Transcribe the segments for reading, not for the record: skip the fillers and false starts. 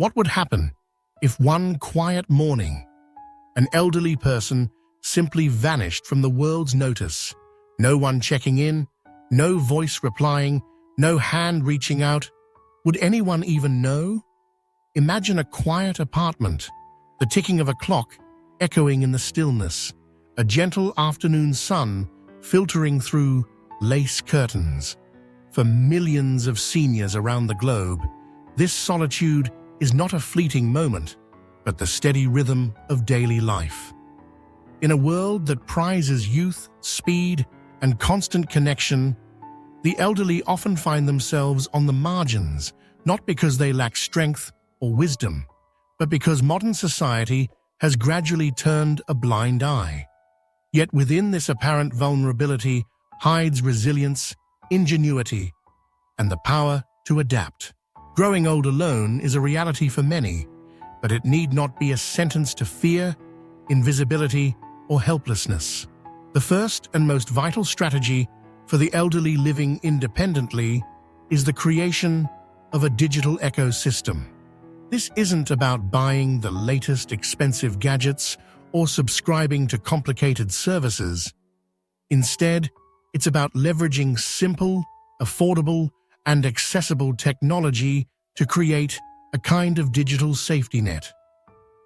What would happen if one quiet morning, an elderly person simply vanished from the world's notice? No one checking in, no voice replying, no hand reaching out. Would anyone even know? Imagine a quiet apartment, the ticking of a clock echoing in the stillness, a gentle afternoon sun filtering through lace curtains. For millions of seniors around the globe, this solitude is not a fleeting moment, but the steady rhythm of daily life. In a world that prizes youth, speed, and constant connection, the elderly often find themselves on the margins, not because they lack strength or wisdom, but because modern society has gradually turned a blind eye. Yet within this apparent vulnerability hides resilience, ingenuity, and the power to adapt. Growing old alone is a reality for many, but it need not be a sentence to fear, invisibility, or helplessness. The first and most vital strategy for the elderly living independently is the creation of a digital ecosystem. This isn't about buying the latest expensive gadgets or subscribing to complicated services. Instead, it's about leveraging simple, affordable, and accessible technology to create a kind of digital safety net.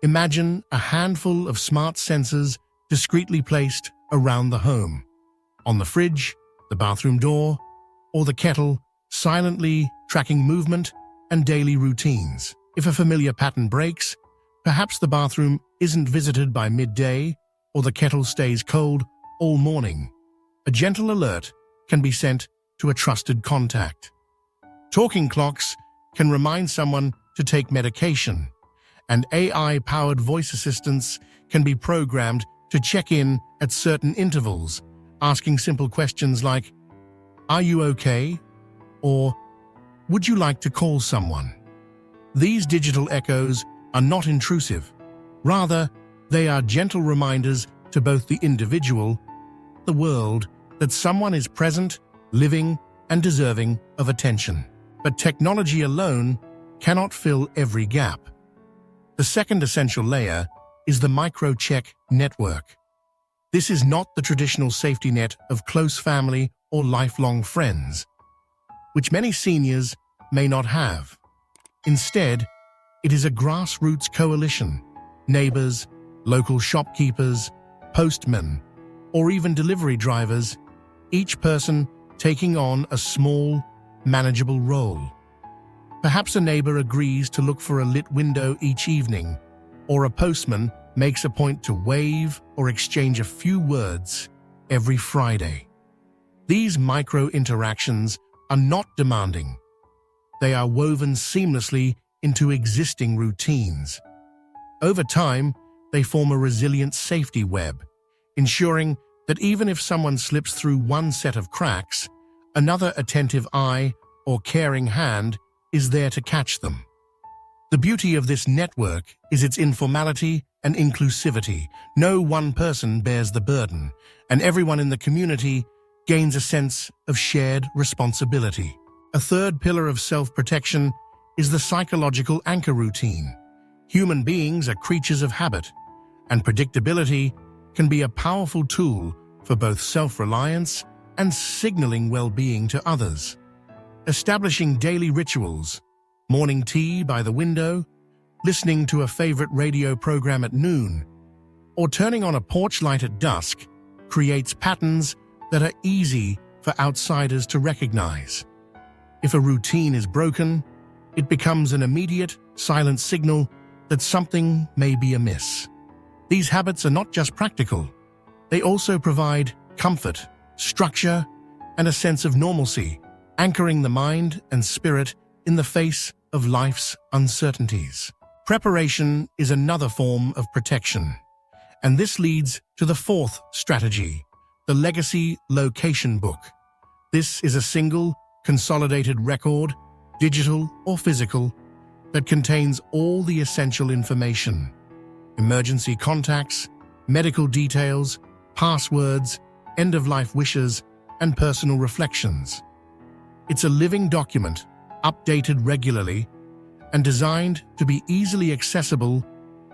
Imagine a handful of smart sensors discreetly placed around the home, on the fridge, the bathroom door, or the kettle, silently tracking movement and daily routines. If a familiar pattern breaks, perhaps the bathroom isn't visited by midday or the kettle stays cold all morning, a gentle alert can be sent to a trusted contact. Talking clocks can remind someone to take medication, and AI-powered voice assistants can be programmed to check in at certain intervals, asking simple questions like, "Are you okay?" or "Would you like to call someone?" These digital echoes are not intrusive. Rather, they are gentle reminders to both the individual and the world that someone is present, living, and deserving of attention. But technology alone cannot fill every gap. The second essential layer is the microcheck network. This is not the traditional safety net of close family or lifelong friends, which many seniors may not have. Instead, it is a grassroots coalition, neighbors, local shopkeepers, postmen, or even delivery drivers, each person taking on a small, manageable role. Perhaps a neighbor agrees to look for a lit window each evening, or a postman makes a point to wave or exchange a few words every Friday. These micro-interactions are not demanding. They are woven seamlessly into existing routines. Over time, they form a resilient safety web, ensuring that even if someone slips through one set of cracks, another attentive eye or caring hand is there to catch them. The beauty of this network is its informality and inclusivity. No one person bears the burden, and everyone in the community gains a sense of shared responsibility. A third pillar of self-protection is the psychological anchor routine. Human beings are creatures of habit, and predictability can be a powerful tool for both self-reliance and signaling well-being to others. Establishing daily rituals, morning tea by the window, listening to a favorite radio program at noon, or turning on a porch light at dusk creates patterns that are easy for outsiders to recognize. If a routine is broken, it becomes an immediate, silent signal that something may be amiss. These habits are not just practical. They also provide comfort, structure, and a sense of normalcy, anchoring the mind and spirit in the face of life's uncertainties. Preparation is another form of protection, and this leads to the fourth strategy, the legacy location book. This is a single, consolidated record, digital or physical, that contains all the essential information: emergency contacts, medical details, passwords, end-of-life wishes, and personal reflections. It's a living document, updated regularly, and designed to be easily accessible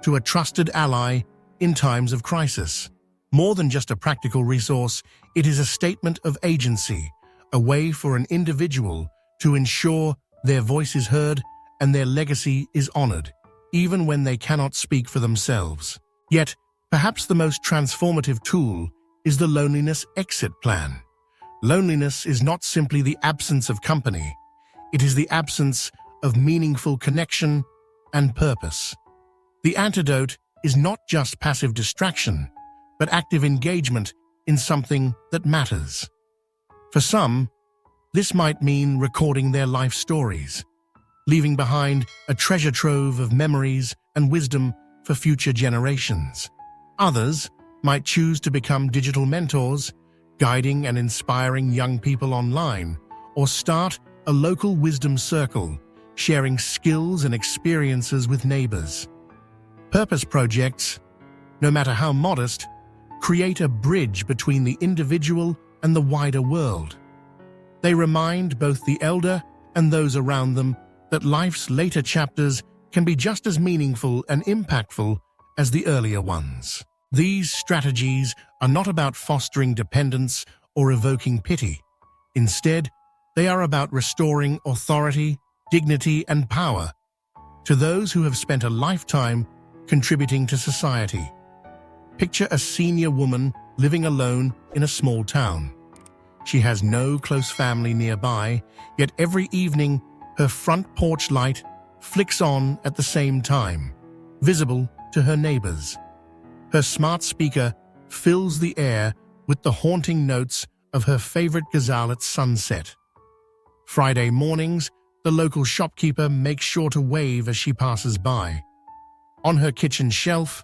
to a trusted ally in times of crisis. More than just a practical resource, it is a statement of agency, a way for an individual to ensure their voice is heard and their legacy is honored, even when they cannot speak for themselves. Yet, perhaps the most transformative tool is the loneliness exit plan. Loneliness is not simply the absence of company. It is the absence of meaningful connection and purpose. The antidote is not just passive distraction, but active engagement in something that matters. For some, this might mean recording their life stories, leaving behind a treasure trove of memories and wisdom for future generations. Others might choose to become digital mentors, guiding and inspiring young people online, or start a local wisdom circle, sharing skills and experiences with neighbors. Purpose projects, no matter how modest, create a bridge between the individual and the wider world. They remind both the elder and those around them that life's later chapters can be just as meaningful and impactful as the earlier ones. These strategies are not about fostering dependence or evoking pity. Instead, they are about restoring authority, dignity, and power to those who have spent a lifetime contributing to society. Picture a senior woman living alone in a small town. She has no close family nearby, yet every evening her front porch light flicks on at the same time, visible to her neighbors. Her smart speaker fills the air with the haunting notes of her favorite ghazal at sunset. Friday mornings, the local shopkeeper makes sure to wave as she passes by. On her kitchen shelf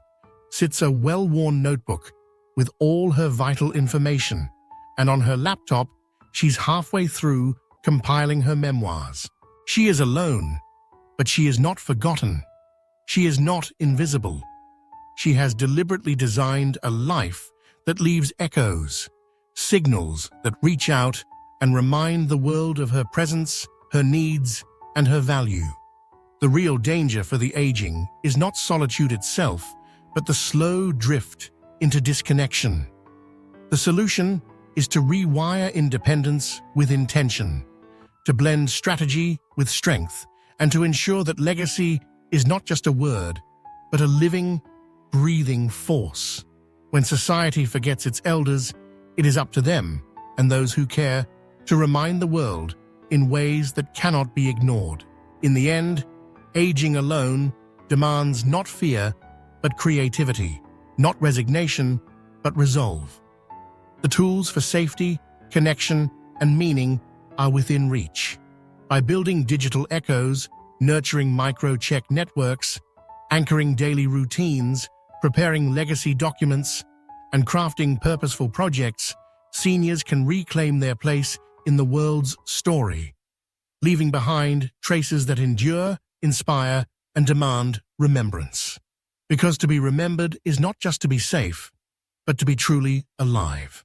sits a well-worn notebook with all her vital information, and on her laptop, she's halfway through compiling her memoirs. She is alone, but she is not forgotten. She is not invisible. She has deliberately designed a life that leaves echoes, signals that reach out and remind the world of her presence, her needs, and her value. The real danger for the aging is not solitude itself, but the slow drift into disconnection. The solution is to rewire independence with intention, to blend strategy with strength, and to ensure that legacy is not just a word, but a living, breathing force. When society forgets its elders, it is up to them, and those who care, to remind the world in ways that cannot be ignored. In the end, aging alone demands not fear, but creativity, not resignation, but resolve. The tools for safety, connection, and meaning are within reach. By building digital echoes, nurturing micro-check networks, anchoring daily routines, preparing legacy documents, and crafting purposeful projects, seniors can reclaim their place in the world's story, leaving behind traces that endure, inspire, and demand remembrance. Because to be remembered is not just to be safe, but to be truly alive.